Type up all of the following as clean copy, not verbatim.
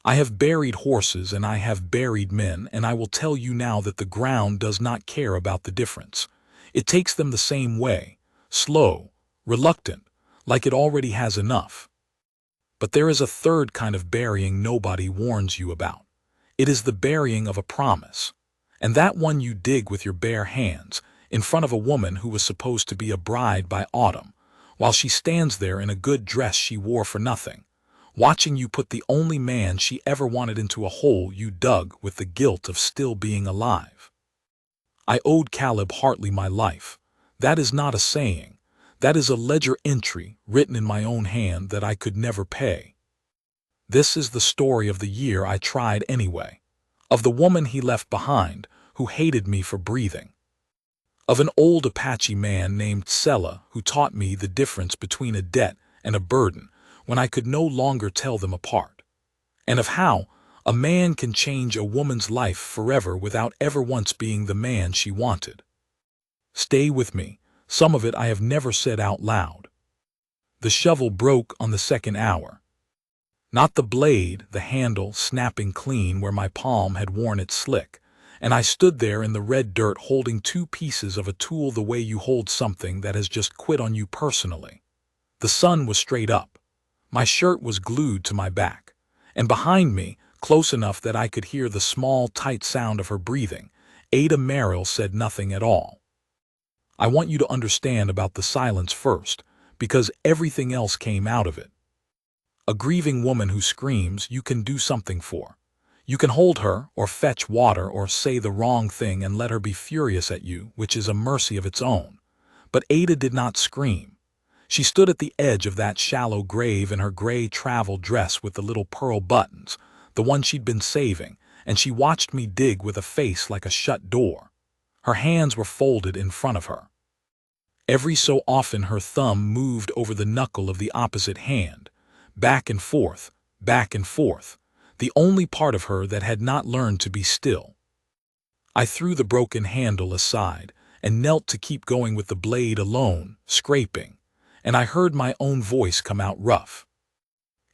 I have buried horses and I have buried men, and I will tell you now that the ground does not care about the difference. It takes them the same way, slow, reluctant, like it already has enough. But there is a third kind of burying nobody warns you about. It is the burying of a promise. And that one you dig with your bare hands, in front of a woman who was supposed to be a bride by autumn, while she stands there in a good dress she wore for nothing, watching you put the only man she ever wanted into a hole you dug with the guilt of still being alive. I owed Caleb Hartley my life. That is not a saying. That is a ledger entry written in my own hand that I could never pay. This is the story of the year I tried anyway, of the woman he left behind who hated me for breathing, of an old Apache man named Sella who taught me the difference between a debt and a burden when I could no longer tell them apart, and of how a man can change a woman's life forever without ever once being the man she wanted. Stay with me. Some of it I have never said out loud. The shovel broke on the second hour. Not the blade, the handle snapping clean where my palm had worn its slick, and I stood there in the red dirt holding two pieces of a tool the way you hold something that has just quit on you personally. The sun was straight up. My shirt was glued to my back, and behind me, close enough that I could hear the small, tight sound of her breathing, Ada Merrill said nothing at all. I want you to understand about the silence first, because everything else came out of it. A grieving woman who screams you can do something for. You can hold her, or fetch water, or say the wrong thing and let her be furious at you, which is a mercy of its own. But Ada did not scream. She stood at the edge of that shallow grave in her gray travel dress with the little pearl buttons, the one she'd been saving, and she watched me dig with a face like a shut door. Her hands were folded in front of her. Every so often her thumb moved over the knuckle of the opposite hand, back and forth, the only part of her that had not learned to be still. I threw the broken handle aside and knelt to keep going with the blade alone, scraping, and I heard my own voice come out rough.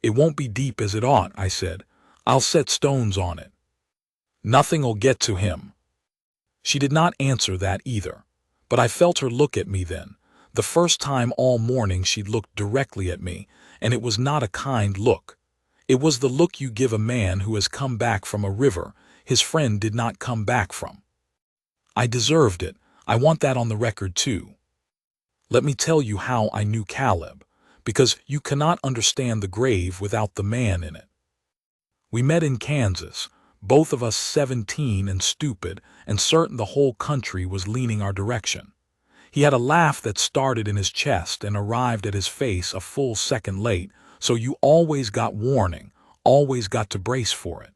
"It won't be deep as it ought," I said. "I'll set stones on it. Nothing'll get to him." She did not answer that either, but I felt her look at me then, the first time all morning she'd looked directly at me, and it was not a kind look. It was the look you give a man who has come back from a river his friend did not come back from. I deserved it. I want that on the record too. Let me tell you how I knew Caleb, because you cannot understand the grave without the man in it. We met in Kansas, both of us 17 and stupid, and certain the whole country was leaning our direction. He had a laugh that started in his chest and arrived at his face a full second late, so you always got warning, always got to brace for it.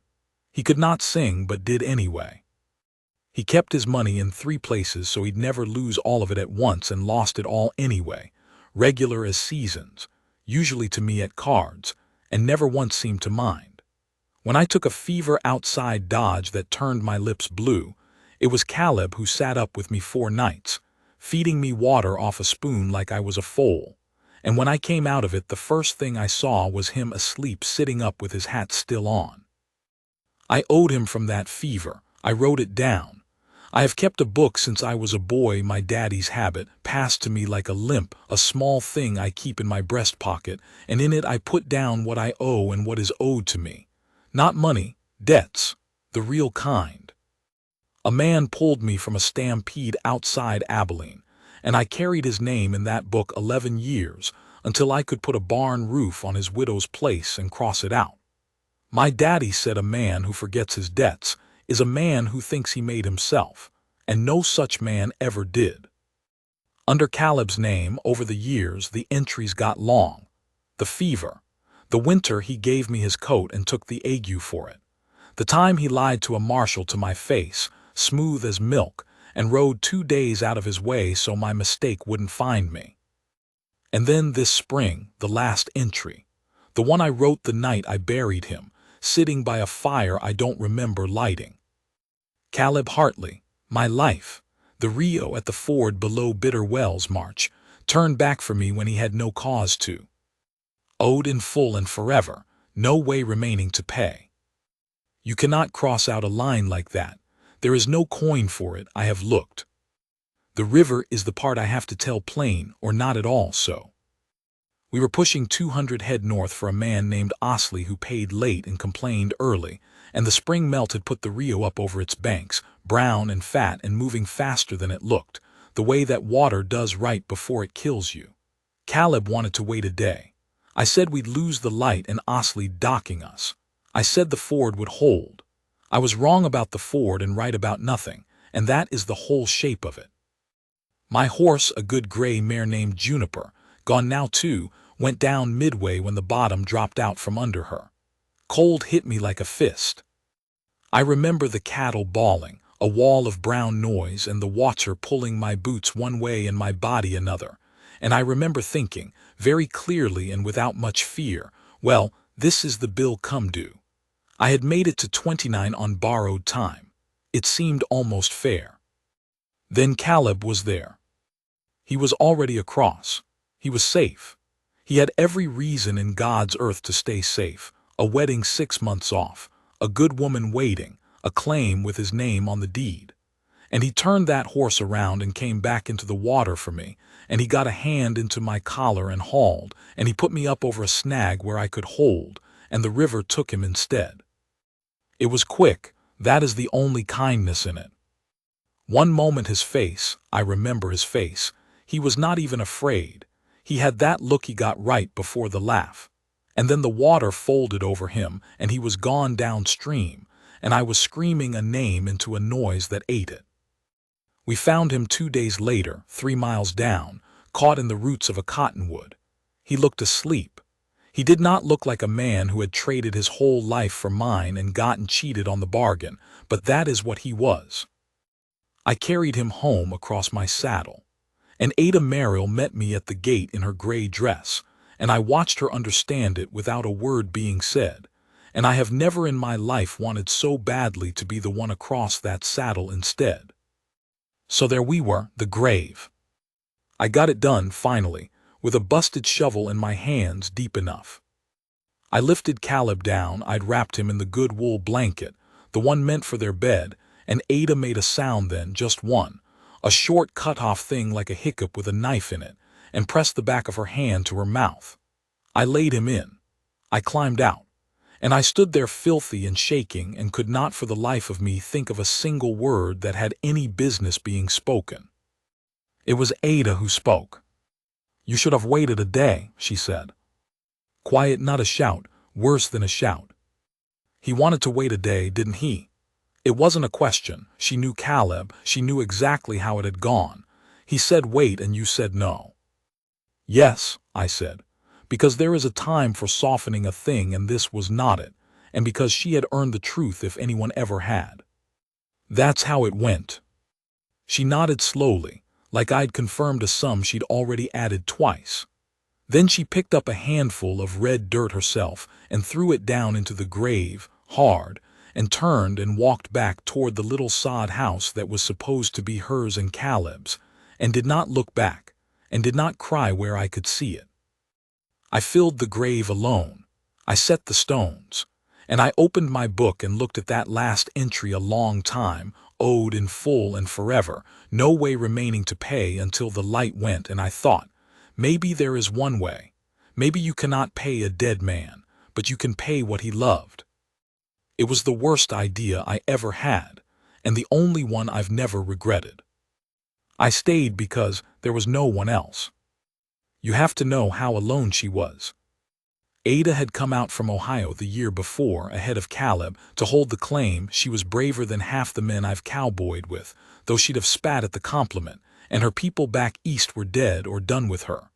He could not sing, but did anyway. He kept his money in 3 places so he'd never lose all of it at once, and lost it all anyway, regular as seasons, usually to me at cards, and never once seemed to mind. When I took a fever outside Dodge that turned my lips blue, it was Caleb who sat up with me 4 nights, feeding me water off a spoon like I was a foal, and when I came out of it the first thing I saw was him asleep sitting up with his hat still on. I owed him from that fever. I wrote it down. I have kept a book since I was a boy, my daddy's habit, passed to me like a limp, a small thing I keep in my breast pocket, and in it I put down what I owe and what is owed to me. Not money, debts, the real kind. A man pulled me from a stampede outside Abilene, and I carried his name in that book 11 years, until I could put a barn roof on his widow's place and cross it out. My daddy said a man who forgets his debts is a man who thinks he made himself, and no such man ever did. Under Caleb's name, over the years, the entries got long. The fever. The winter he gave me his coat and took the ague for it. The time he lied to a marshal to my face, smooth as milk, and rode 2 days out of his way so my mistake wouldn't find me. And then this spring, the last entry, the one I wrote the night I buried him, sitting by a fire I don't remember lighting. Caleb Hartley, my life, the Rio at the ford below Bitter Wells March, turned back for me when he had no cause to. Owed in full and forever, no way remaining to pay. You cannot cross out a line like that. There is no coin for it, I have looked. The river is the part I have to tell plain or not at all so. We were pushing 200 head north for a man named Osley who paid late and complained early, and the spring melt had put the Rio up over its banks, brown and fat and moving faster than it looked, the way that water does right before it kills you. Caleb wanted to wait a day. I said we'd lose the light and Osley docking us. I said the ford would hold. I was wrong about the ford and right about nothing, and that is the whole shape of it. My horse, a good gray mare named Juniper, gone now too, went down midway when the bottom dropped out from under her. Cold hit me like a fist. I remember the cattle bawling, a wall of brown noise, and the water pulling my boots one way and my body another, and I remember thinking, very clearly and without much fear, well, this is the bill come due. I had made it to 29 on borrowed time. It seemed almost fair. Then Caleb was there. He was already across. He was safe. He had every reason in God's earth to stay safe, a wedding 6 months off, a good woman waiting, a claim with his name on the deed. And he turned that horse around and came back into the water for me, and he got a hand into my collar and hauled, and he put me up over a snag where I could hold, and the river took him instead. It was quick, that is the only kindness in it. One moment his face, I remember his face, he was not even afraid. He had that look he got right before the laugh. And then the water folded over him, and he was gone downstream, and I was screaming a name into a noise that ate it. We found him 2 days later, 3 miles down, caught in the roots of a cottonwood. He looked asleep. He did not look like a man who had traded his whole life for mine and gotten cheated on the bargain, but that is what he was. I carried him home across my saddle, and Ada Merrill met me at the gate in her gray dress, and I watched her understand it without a word being said, and I have never in my life wanted so badly to be the one across that saddle instead. So there we were, the grave. I got it done, finally, with a busted shovel in my hands deep enough. I lifted Caleb down. I'd wrapped him in the good wool blanket, the one meant for their bed, and Ada made a sound then, just one, a short cut-off thing like a hiccup with a knife in it, and pressed the back of her hand to her mouth. I laid him in. I climbed out, and I stood there filthy and shaking and could not for the life of me think of a single word that had any business being spoken. It was Ada who spoke. "You should have waited a day," she said. Quiet, not a shout, worse than a shout. He wanted to wait a day, didn't he? It wasn't a question. She knew Caleb. She knew exactly how it had gone. He said wait, and you said no. Yes, I said, because there is a time for softening a thing, and this was not it, and because she had earned the truth if anyone ever had. That's how it went. She nodded slowly, like I'd confirmed a sum she'd already added twice. Then she picked up a handful of red dirt herself and threw it down into the grave, hard, and turned and walked back toward the little sod house that was supposed to be hers and Caleb's, and did not look back, and did not cry where I could see it. I filled the grave alone. I set the stones, and I opened my book and looked at that last entry a long time, owed in full and forever, no way remaining to pay until the light went, and I thought, maybe there is one way. Maybe you cannot pay a dead man, but you can pay what he loved. It was the worst idea I ever had, and the only one I've never regretted. I stayed because there was no one else. You have to know how alone she was. Ada had come out from Ohio the year before, ahead of Caleb, to hold the claim. She was braver than half the men I've cowboyed with, though she'd have spat at the compliment, and her people back east were dead or done with her.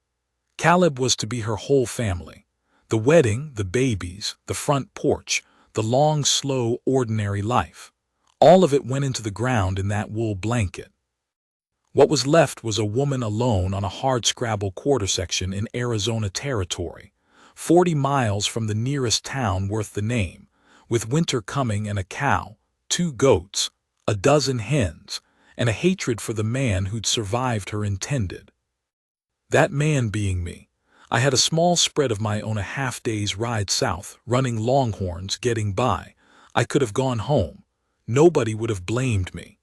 Caleb was to be her whole family. The wedding, the babies, the front porch, the long, slow, ordinary life. All of it went into the ground in that wool blanket. What was left was a woman alone on a hardscrabble quarter section in Arizona territory, 40 miles from the nearest town worth the name, with winter coming and a cow, 2 goats, a dozen hens, and a hatred for the man who'd survived her intended. That man being me. I had a small spread of my own, a half-day's ride south, running longhorns, getting by. I could have gone home. Nobody would have blamed me.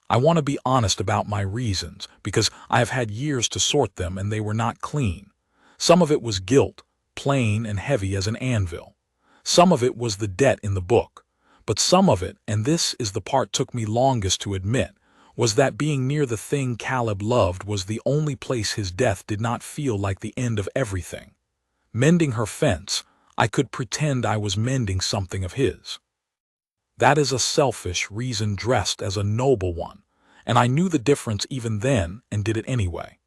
I want to be honest about my reasons, because I have had years to sort them and they were not clean. Some of it was guilt, plain and heavy as an anvil. Some of it was the debt in the book. But some of it, and this is the part took me longest to admit, was that being near the thing Caleb loved was the only place his death did not feel like the end of everything. Mending her fence, I could pretend I was mending something of his. That is a selfish reason dressed as a noble one, and I knew the difference even then and did it anyway.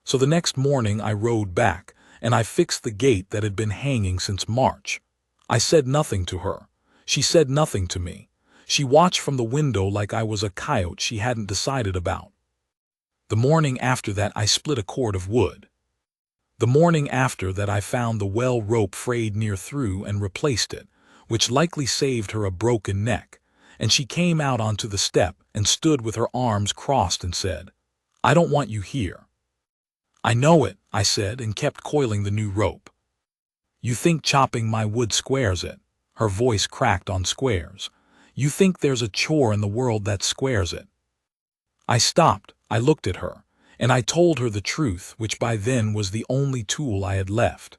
So the next morning I rode back, and I fixed the gate that had been hanging since March. I said nothing to her. She said nothing to me. She watched from the window like I was a coyote she hadn't decided about. The morning after that I split a cord of wood. The morning after that I found the well rope frayed near through and replaced it, which likely saved her a broken neck, and she came out onto the step and stood with her arms crossed and said, "I don't want you here." "I know it," I said, and kept coiling the new rope. "You think chopping my wood squares it?" Her voice cracked on squares. "You think there's a chore in the world that squares it?" I stopped, I looked at her, and I told her the truth, which by then was the only tool I had left.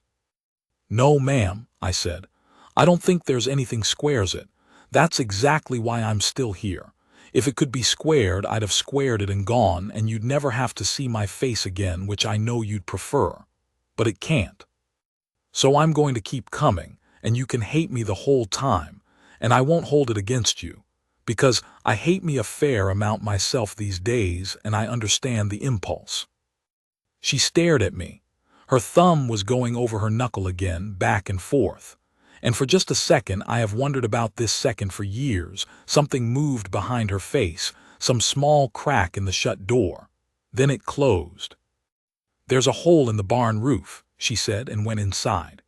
"No, ma'am," I said. "I don't think there's anything squares it. That's exactly why I'm still here. If it could be squared, I'd have squared it and gone, and you'd never have to see my face again, which I know you'd prefer. But it can't. So I'm going to keep coming, and you can hate me the whole time, and I won't hold it against you, because I hate me a fair amount myself these days, and I understand the impulse." She stared at me. Her thumb was going over her knuckle again, back and forth. And for just a second I have wondered about this second for years. Something moved behind her face, some small crack in the shut door. Then it closed. "There's a hole in the barn roof," she said, and went inside.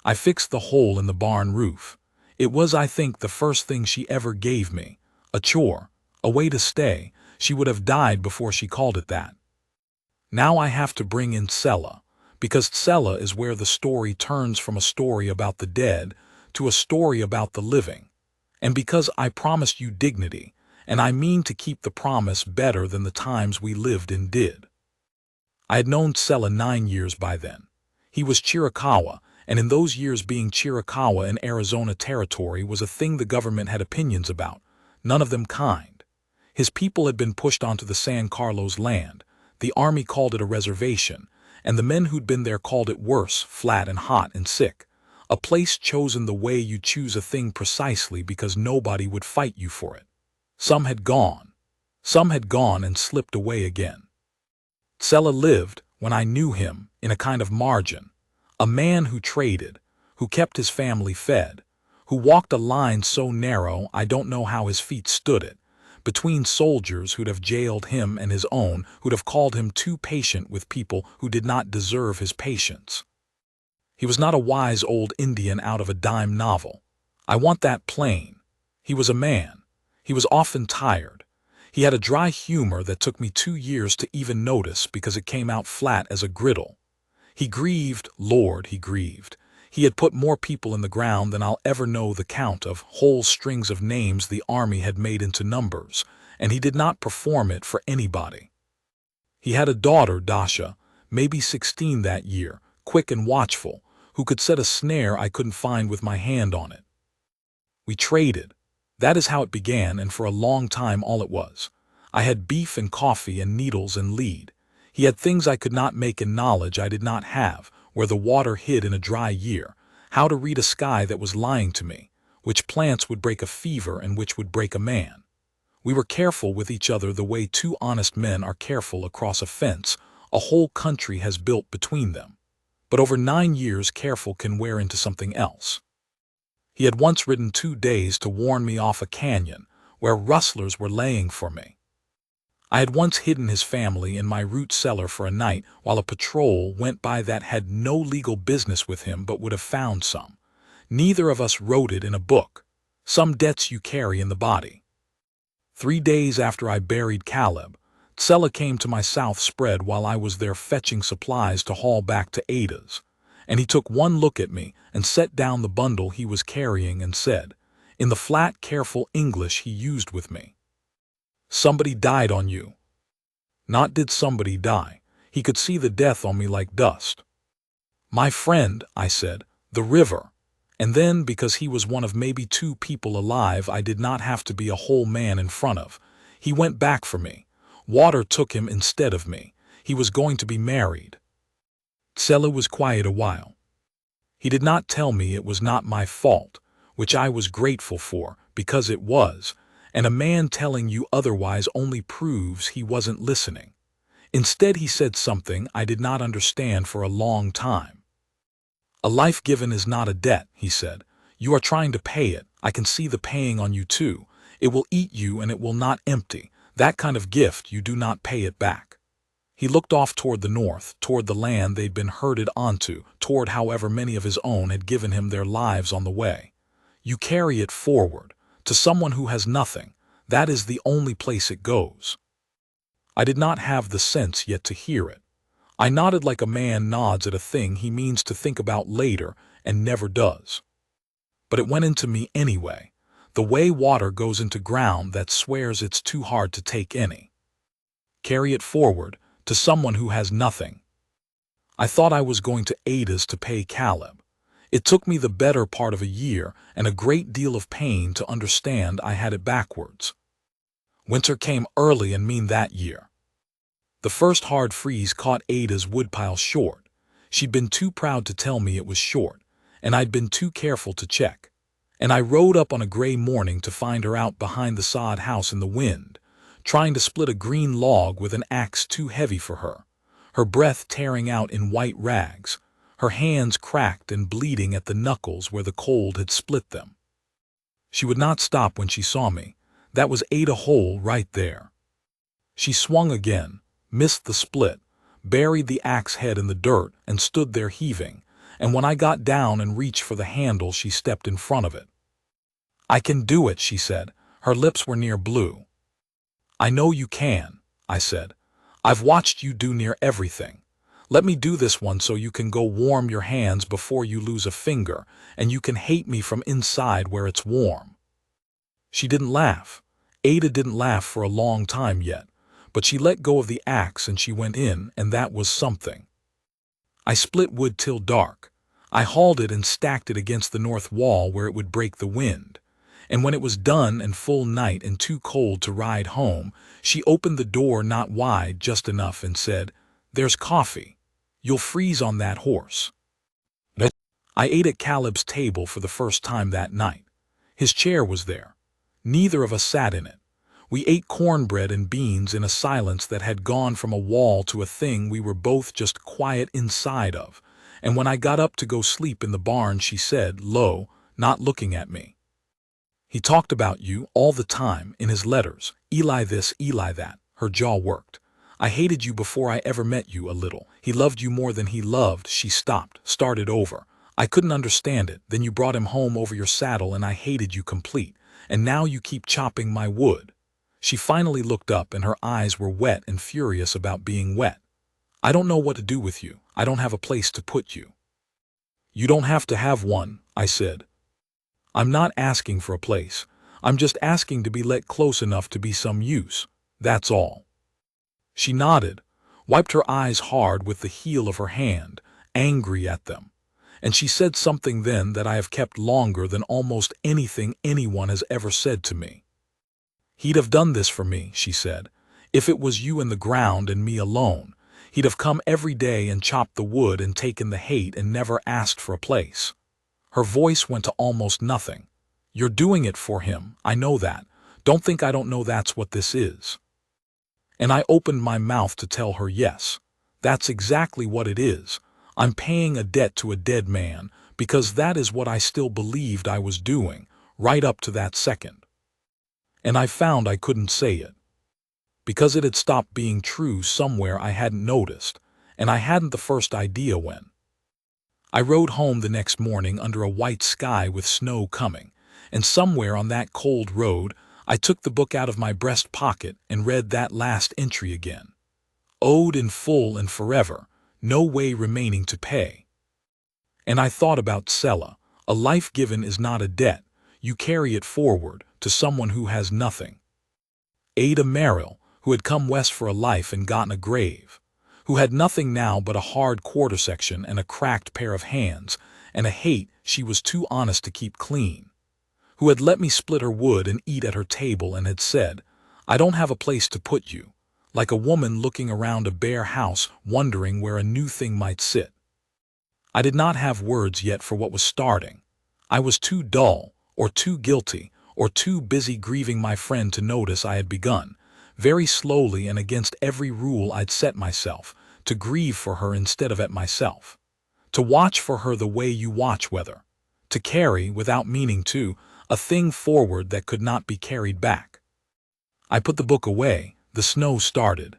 I fixed the hole in the barn roof. It was, I think, the first thing she ever gave me. A chore, a way to stay. She would have died before she called it that. Now I have to bring in Sella, because Sella is where the story turns from a story about the dead to a story about the living. And because I promised you dignity, and I mean to keep the promise better than the times we lived in did. I had known Sella 9 years by then. He was Chiricahua, and in those years being Chiricahua in Arizona territory was a thing the government had opinions about, none of them kind. His people had been pushed onto the San Carlos land. The army called it a reservation, and the men who'd been there called it worse, flat and hot and sick. A place chosen the way you choose a thing precisely because nobody would fight you for it. Some had gone. Some had gone and slipped away again. Sella lived, when I knew him, in a kind of margin. A man who traded, who kept his family fed, who walked a line so narrow I don't know how his feet stood it, between soldiers who'd have jailed him and his own, who'd have called him too patient with people who did not deserve his patience. He was not a wise old Indian out of a dime novel. I want that plain. He was a man. He was often tired. He had a dry humor that took me 2 years to even notice because it came out flat as a griddle. He grieved, Lord, he grieved. He had put more people in the ground than I'll ever know the count of, whole strings of names the army had made into numbers, and he did not perform it for anybody. He had a daughter, Dasha, maybe 16 that year, quick and watchful, who could set a snare I couldn't find with my hand on it. We traded. That is how it began, and for a long time all it was. I had beef and coffee and needles and lead. He had things I could not make and knowledge I did not have, where the water hid in a dry year, how to read a sky that was lying to me, which plants would break a fever and which would break a man. We were careful with each other the way 2 honest men are careful across a fence a whole country has built between them. But over 9 years careful can wear into something else. He had once ridden 2 days to warn me off a canyon where rustlers were laying for me. I had once hidden his family in my root cellar for a night while a patrol went by that had no legal business with him but would have found some. Neither of us wrote it in a book. Some debts you carry in the body. 3 days after I buried Caleb, Sella came to my south spread while I was there fetching supplies to haul back to Ada's, and he took one look at me and set down the bundle he was carrying and said, in the flat, careful English he used with me. Somebody died on you. Not did somebody die. He could see the death on me like dust. My friend, I said, the river. And then, because he was one of maybe 2 people alive I did not have to be a whole man in front of, he went back for me. Water took him instead of me. He was going to be married. Tsela was quiet a while. He did not tell me it was not my fault, which I was grateful for, because it was, and a man telling you otherwise only proves he wasn't listening. Instead he said something I did not understand for a long time. A life given is not a debt, he said. You are trying to pay it. I can see the paying on you too. It will eat you and it will not empty. That kind of gift you do not pay it back. He looked off toward the north, toward the land they'd been herded onto, toward however many of his own had given him their lives on the way. You carry it forward, to someone who has nothing. That is the only place it goes. I did not have the sense yet to hear it. I nodded like a man nods at a thing he means to think about later and never does. But it went into me anyway, the way water goes into ground that swears it's too hard to take any. Carry it forward, to someone who has nothing. I thought I was going to Ada's to pay Caleb. It took me the better part of a year and a great deal of pain to understand I had it backwards. Winter came early and mean that year. The first hard freeze caught Ada's woodpile short. She'd been too proud to tell me it was short, and I'd been too careful to check. And I rode up on a gray morning to find her out behind the sod house in the wind, trying to split a green log with an axe too heavy for her breath tearing out in white rags, her hands cracked and bleeding at the knuckles where the cold had split them. She would not stop when she saw me. That was Ada Hole right there. She swung again, missed the split, buried the axe head in the dirt, and stood there heaving, and when I got down and reached for the handle she stepped in front of it. I can do it, she said. Her lips were near blue. I know you can, I said. I've watched you do near everything. Let me do this one so you can go warm your hands before you lose a finger, and you can hate me from inside where it's warm. She didn't laugh. Ada didn't laugh for a long time yet. But she let go of the axe and she went in, and that was something. I split wood till dark. I hauled it and stacked it against the north wall where it would break the wind. And when it was done and full night and too cold to ride home, she opened the door not wide, just enough, and said, "There's coffee. You'll freeze on that horse." I ate at Caleb's table for the first time that night. His chair was there. Neither of us sat in it. We ate cornbread and beans in a silence that had gone from a wall to a thing we were both just quiet inside of, and when I got up to go sleep in the barn she said, low, not looking at me, "He talked about you all the time in his letters, Eli this, Eli that." Her jaw worked. "I hated you before I ever met you a little. He loved you more than he loved." She stopped, started over. "I couldn't understand it. Then you brought him home over your saddle and I hated you complete. And now you keep chopping my wood." She finally looked up and her eyes were wet and furious about being wet. "I don't know what to do with you. I don't have a place to put you." "You don't have to have one," I said. "I'm not asking for a place. I'm just asking to be let close enough to be some use. That's all." She nodded, wiped her eyes hard with the heel of her hand, angry at them. And she said something then that I have kept longer than almost anything anyone has ever said to me. "He'd have done this for me," she said. "If it was you in the ground and me alone, he'd have come every day and chopped the wood and taken the hate and never asked for a place." Her voice went to almost nothing. "You're doing it for him, I know that. Don't think I don't know that's what this is." And I opened my mouth to tell her yes. That's exactly what it is. I'm paying a debt to a dead man, because that is what I still believed I was doing, right up to that second. And I found I couldn't say it. Because it had stopped being true somewhere I hadn't noticed, and I hadn't the first idea when. I rode home the next morning under a white sky with snow coming, and somewhere on that cold road I took the book out of my breast pocket and read that last entry again. Owed in full and forever, no way remaining to pay. And I thought about Tsela. A life given is not a debt. you carry it forward to someone who has nothing. Ada Merrill, who had come west for a life and gotten a grave, who had nothing now but a hard quarter section and a cracked pair of hands, and a hate she was too honest to keep clean, who had let me split her wood and eat at her table and had said, "I don't have a place to put you," like a woman looking around a bare house wondering where a new thing might sit. I did not have words yet for what was starting. I was too dull, or too guilty, or too busy grieving my friend to notice I had begun, very slowly and against every rule I'd set myself, to grieve for her instead of at myself, to watch for her the way you watch weather, to carry, without meaning to, a thing forward that could not be carried back. I put the book away, the snow started.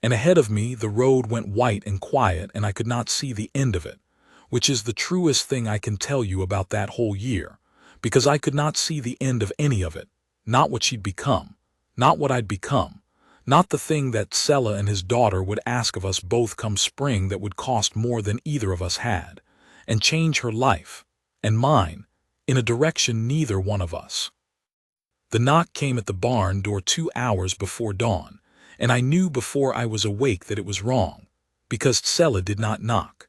And ahead of me the road went white and quiet and I could not see the end of it, which is the truest thing I can tell you about that whole year, because I could not see the end of any of it, not what she'd become, not what I'd become, not the thing that Sella and his daughter would ask of us both come spring that would cost more than either of us had, and change her life, and mine, in a direction neither one of us. The knock came at the barn door 2 hours before dawn, and I knew before I was awake that it was wrong, because Sella did not knock.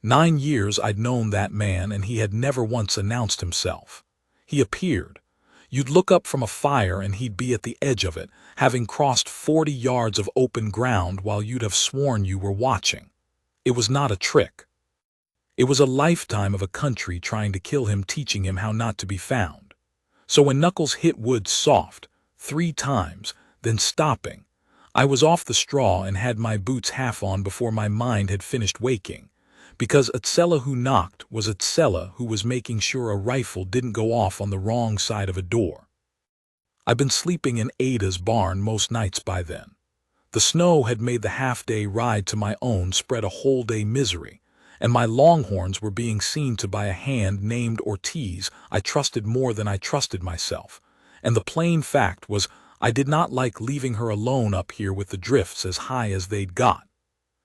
9 years I'd known that man and he had never once announced himself. He appeared. You'd look up from a fire and he'd be at the edge of it, having crossed 40 yards of open ground while you'd have sworn you were watching. It was not a trick. It was a lifetime of a country trying to kill him, teaching him how not to be found. So when Knuckles hit wood soft, 3 times, then stopping, I was off the straw and had my boots half on before my mind had finished waking, because Atsella who knocked was Atsella who was making sure a rifle didn't go off on the wrong side of a door. I'd been sleeping in Ada's barn most nights by then. The snow had made the half-day ride to my own spread a whole-day misery, and my longhorns were being seen to by a hand named Ortiz I trusted more than I trusted myself, and the plain fact was I did not like leaving her alone up here with the drifts as high as they'd got.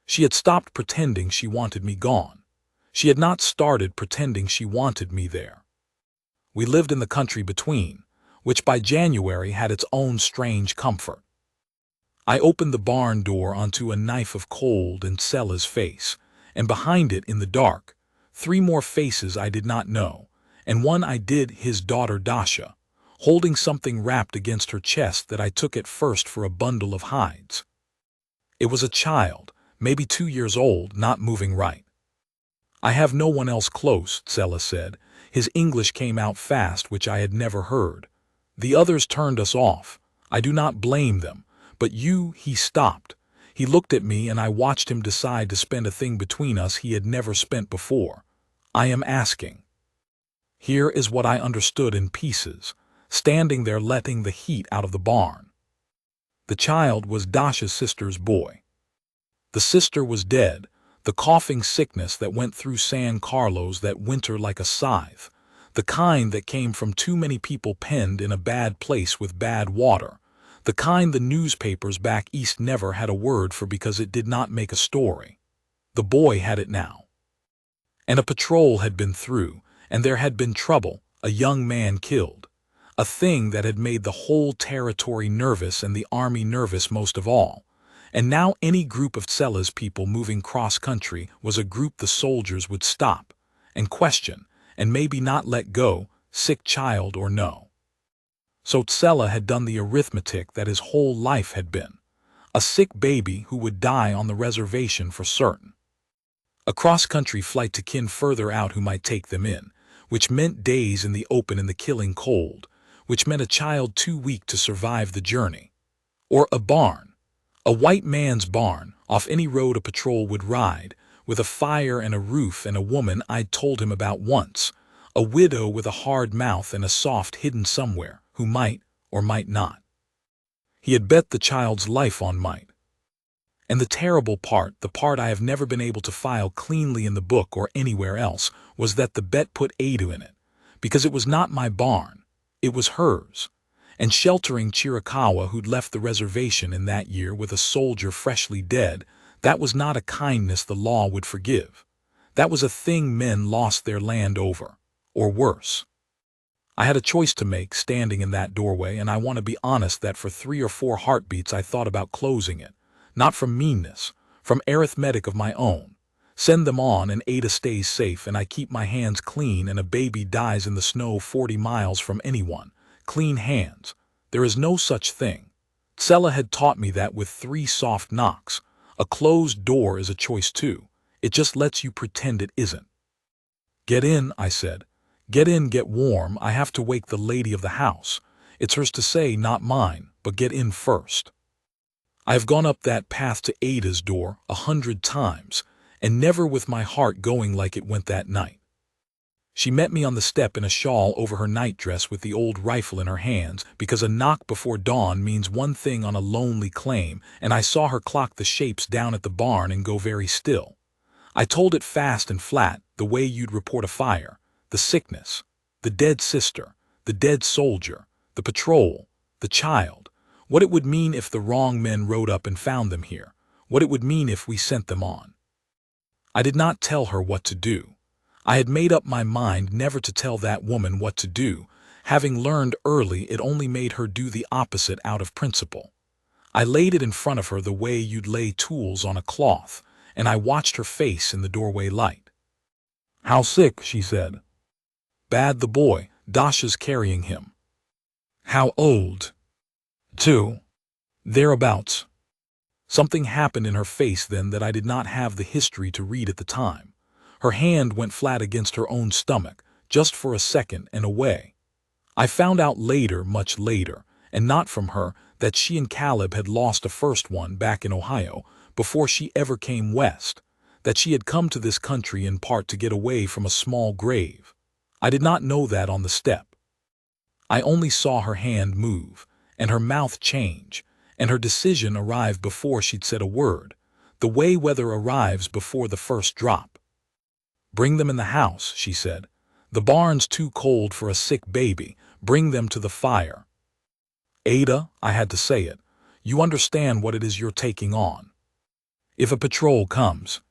She had stopped pretending she wanted me gone. She had not started pretending she wanted me there. We lived in the country between, which by January had its own strange comfort. I opened the barn door onto a knife of cold in Sella's face, and behind it in the dark, 3 more faces I did not know, and one I did, his daughter Dasha, holding something wrapped against her chest that I took at first for a bundle of hides. It was a child, maybe 2 years old, not moving right. "I have no one else close," Sella said. His English came out fast, which I had never heard. "The others turned us off. I do not blame them, but you—" He stopped. He looked at me and I watched him decide to spend a thing between us he had never spent before. "I am asking." Here is what I understood in pieces, standing there letting the heat out of the barn. The child was Dasha's sister's boy. The sister was dead, the coughing sickness that went through San Carlos that winter like a scythe, the kind that came from too many people penned in a bad place with bad water, the kind the newspapers back east never had a word for because it did not make a story. The boy had it now. And a patrol had been through, and there had been trouble, a young man killed, a thing that had made the whole territory nervous and the army nervous most of all. And now any group of Sella's people moving cross-country was a group the soldiers would stop and question and maybe not let go, sick child or no. So Sella had done the arithmetic that his whole life had been. A sick baby who would die on the reservation for certain. A cross-country flight to kin further out who might take them in, which meant days in the open in the killing cold, which meant a child too weak to survive the journey. Or a barn. A white man's barn, off any road a patrol would ride, with a fire and a roof and a woman I'd told him about once, a widow with a hard mouth and a soft hidden somewhere, who might or might not. He had bet the child's life on might. And the terrible part, the part I have never been able to file cleanly in the book or anywhere else, was that the bet put Ada in it, because it was not my barn, it was hers. And sheltering Chiricahua who'd left the reservation in that year with a soldier freshly dead, that was not a kindness the law would forgive. That was a thing men lost their land over, or worse. I had a choice to make standing in that doorway, and I want to be honest that for 3 or 4 heartbeats I thought about closing it. Not from meanness, from arithmetic of my own. Send them on and Ada stays safe and I keep my hands clean and a baby dies in the snow 40 miles from anyone. Clean hands. There is no such thing. Sella had taught me that with 3 soft knocks. A closed door is a choice too. It just lets you pretend it isn't. Get in, I said. Get in, get warm. I have to wake the lady of the house. It's hers to say, not mine, but get in first. I have gone up that path to Ada's door 100 times, and never with my heart going like it went that night. She met me on the step in a shawl over her nightdress with the old rifle in her hands, because a knock before dawn means one thing on a lonely claim, and I saw her clock the shapes down at the barn and go very still. I told it fast and flat, the way you'd report a fire, the sickness, the dead sister, the dead soldier, the patrol, the child, what it would mean if the wrong men rode up and found them here, what it would mean if we sent them on. I did not tell her what to do. I had made up my mind never to tell that woman what to do, having learned early it only made her do the opposite out of principle. I laid it in front of her the way you'd lay tools on a cloth, and I watched her face in the doorway light. How sick, she said. Bad, the boy, Dasha's carrying him. How old? 2. Thereabouts. Something happened in her face then that I did not have the history to read at the time. Her hand went flat against her own stomach, just for a second and away. I found out later, much later, and not from her, that she and Caleb had lost a first one back in Ohio, before she ever came west, that she had come to this country in part to get away from a small grave. I did not know that on the step. I only saw her hand move, and her mouth change, and her decision arrive before she'd said a word, the way weather arrives before the first drop. Bring them in the house, she said. The barn's too cold for a sick baby. Bring them to the fire. Ada, I had to say it, you understand what it is you're taking on. If a patrol comes.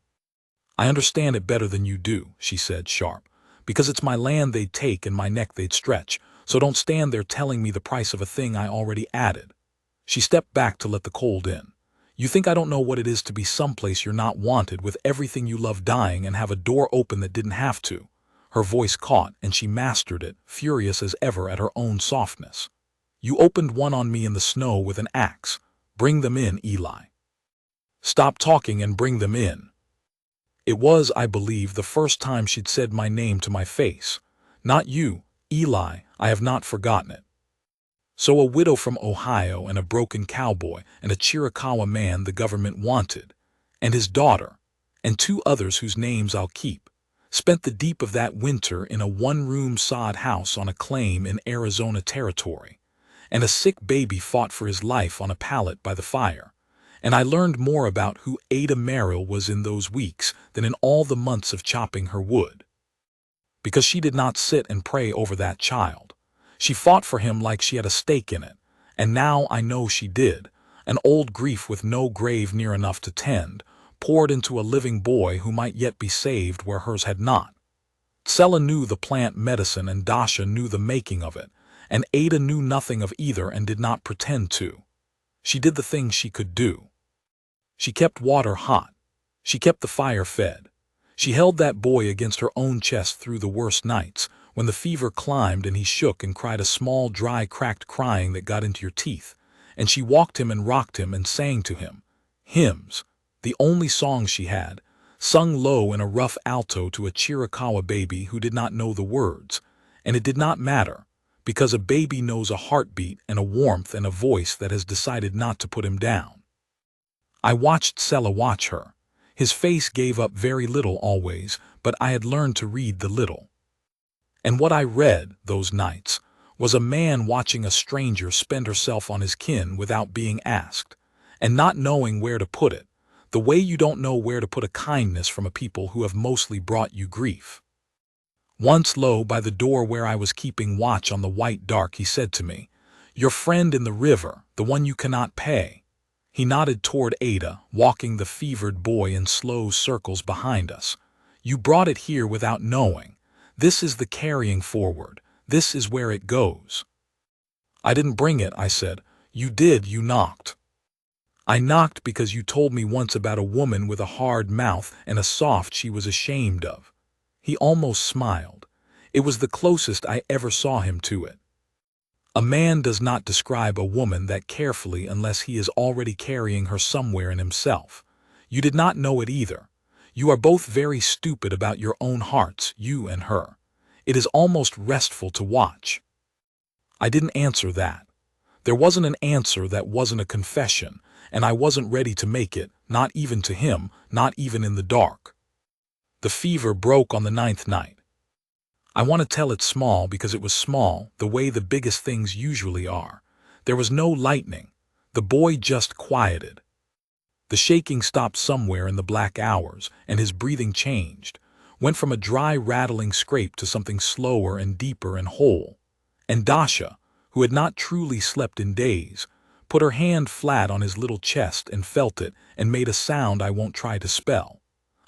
I understand it better than you do, she said, sharp, because it's my land they'd take and my neck they'd stretch, so don't stand there telling me the price of a thing I already added. She stepped back to let the cold in. You think I don't know what it is to be someplace you're not wanted with everything you love dying and have a door open that didn't have to. Her voice caught and she mastered it, furious as ever at her own softness. You opened one on me in the snow with an axe. Bring them in, Eli. Stop talking and bring them in. It was, I believe, the first time she'd said my name to my face. Not you, Eli, I have not forgotten it. So a widow from Ohio and a broken cowboy and a Chiricahua man the government wanted, and his daughter, and 2 others whose names I'll keep, spent the deep of that winter in a 1-room sod house on a claim in Arizona territory, and a sick baby fought for his life on a pallet by the fire. And I learned more about who Ada Merrill was in those weeks than in all the months of chopping her wood. Because she did not sit and pray over that child. She fought for him like she had a stake in it, and now I know she did. An old grief with no grave near enough to tend, poured into a living boy who might yet be saved where hers had not. Sella knew the plant medicine and Dasha knew the making of it, and Ada knew nothing of either and did not pretend to. She did the things she could do. She kept water hot. She kept the fire fed. She held that boy against her own chest through the worst nights, when the fever climbed and he shook and cried a small, dry, cracked crying that got into your teeth, and she walked him and rocked him and sang to him. Hymns, the only songs she had, sung low in a rough alto to a Chiricahua baby who did not know the words, and it did not matter, because a baby knows a heartbeat and a warmth and a voice that has decided not to put him down. I watched Sella watch her. His face gave up very little always, but I had learned to read the little. And what I read, those nights, was a man watching a stranger spend herself on his kin without being asked, and not knowing where to put it, the way you don't know where to put a kindness from a people who have mostly brought you grief. Once low by the door where I was keeping watch on the white dark, he said to me, "Your friend in the river, the one you cannot pay." He nodded toward Ada, walking the fevered boy in slow circles behind us. "You brought it here without knowing. This is the carrying forward. This is where it goes. I didn't bring it, I said. You did, you knocked. I knocked because you told me once about a woman with a hard mouth and a soft she was ashamed of. He almost smiled. It was the closest I ever saw him to it. A man does not describe a woman that carefully unless he is already carrying her somewhere in himself. You did not know it either. You are both very stupid about your own hearts, you and her. It is almost restful to watch. I didn't answer that. There wasn't an answer that wasn't a confession, and I wasn't ready to make it, not even to him, not even in the dark. The fever broke on the 9th night. I want to tell it small because it was small, the way the biggest things usually are. There was no lightning. The boy just quieted. The shaking stopped somewhere in the black hours, and his breathing changed, went from a dry rattling scrape to something slower and deeper and whole. And Dasha, who had not truly slept in days, put her hand flat on his little chest and felt it and made a sound I won't try to spell.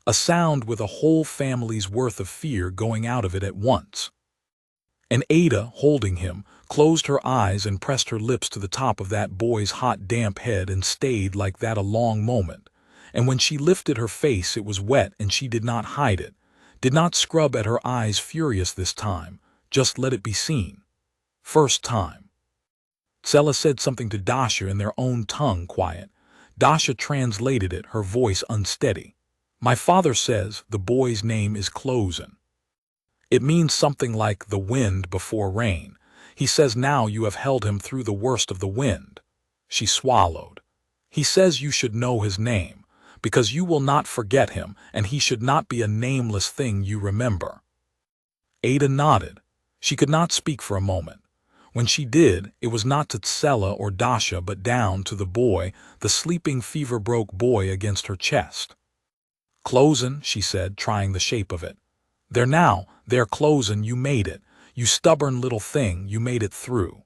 A sound with a whole family's worth of fear going out of it at once. And Ada, holding him, closed her eyes and pressed her lips to the top of that boy's hot damp head and stayed like that a long moment. And when she lifted her face it was wet and she did not hide it, did not scrub at her eyes furious this time, just let it be seen. First time. Sela said something to Dasha in their own tongue, quiet. Dasha translated it, her voice unsteady. My father says the boy's name is Closen. It means something like the wind before rain. He says now you have held him through the worst of the wind. She swallowed. He says you should know his name, because you will not forget him, and he should not be a nameless thing you remember. Ada nodded. She could not speak for a moment. When she did, it was not to Sela or Dasha but down to the boy, the sleeping fever-broke boy against her chest. Closen, she said, trying the shape of it. There now, there Closen, you made it. You stubborn little thing, you made it through.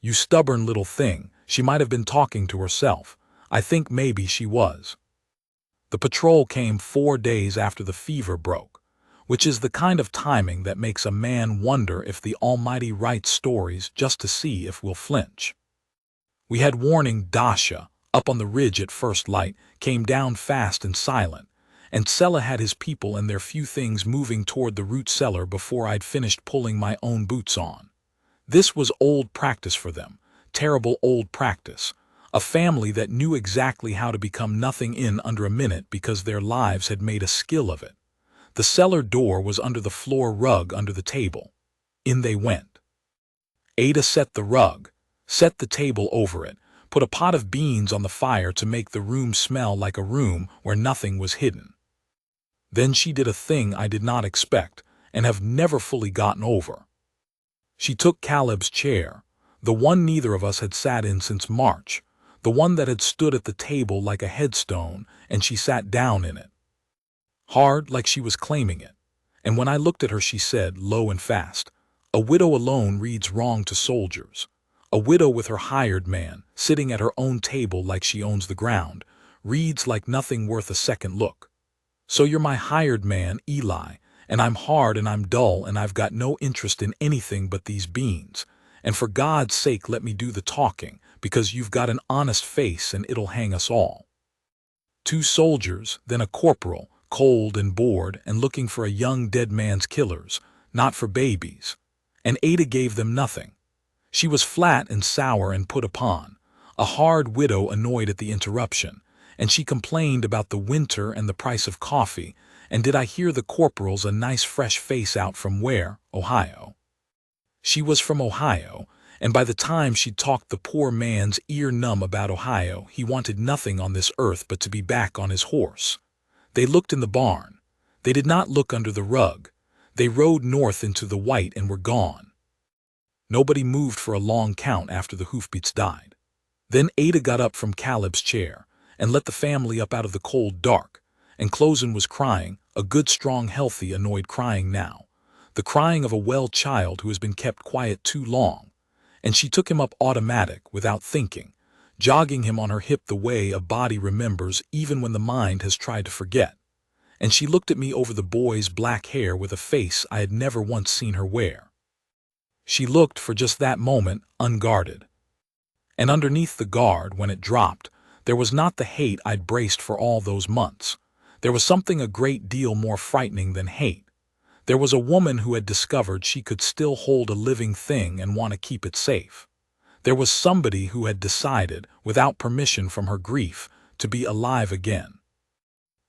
You stubborn little thing, she might have been talking to herself. I think maybe she was. The patrol came 4 days after the fever broke, which is the kind of timing that makes a man wonder if the Almighty writes stories just to see if we'll flinch. We had warning Dasha, up on the ridge at first light, came down fast and silent, and Sela had his people and their few things moving toward the root cellar before I'd finished pulling my own boots on. This was old practice for them, terrible old practice, a family that knew exactly how to become nothing in under a minute because their lives had made a skill of it. The cellar door was under the floor rug under the table. In they went. Ada set the rug, set the table over it, put a pot of beans on the fire to make the room smell like a room where nothing was hidden. Then she did a thing I did not expect and have never fully gotten over. She took Caleb's chair, the one neither of us had sat in since March, the one that had stood at the table like a headstone, and she sat down in it. Hard, like she was claiming it. And when I looked at her she said, low and fast, a widow alone reads wrong to soldiers. A widow with her hired man, sitting at her own table like she owns the ground, reads like nothing worth a second look. So you're my hired man, Eli, and I'm hard and I'm dull and I've got no interest in anything but these beans. And for God's sake let me do the talking, because you've got an honest face and it'll hang us all. 2 soldiers, then a corporal, cold and bored and looking for a young dead man's killers, not for babies. And Ada gave them nothing. She was flat and sour and put upon, a hard widow annoyed at the interruption, and she complained about the winter and the price of coffee, and did I hear the corporal's a nice fresh face out from where, Ohio. She was from Ohio, and by the time she'd talked the poor man's ear numb about Ohio, he wanted nothing on this earth but to be back on his horse. They looked in the barn. They did not look under the rug. They rode north into the white and were gone. Nobody moved for a long count after the hoofbeats died. Then Ada got up from Caleb's chair and let the family up out of the cold dark, and Closen was crying, a good strong healthy annoyed crying now, the crying of a well child who has been kept quiet too long, and she took him up automatic without thinking, jogging him on her hip the way a body remembers even when the mind has tried to forget, and she looked at me over the boy's black hair with a face I had never once seen her wear. She looked for just that moment unguarded. And underneath the guard, when it dropped, there was not the hate I'd braced for all those months. There was something a great deal more frightening than hate. There was a woman who had discovered she could still hold a living thing and want to keep it safe. There was somebody who had decided, without permission from her grief, to be alive again.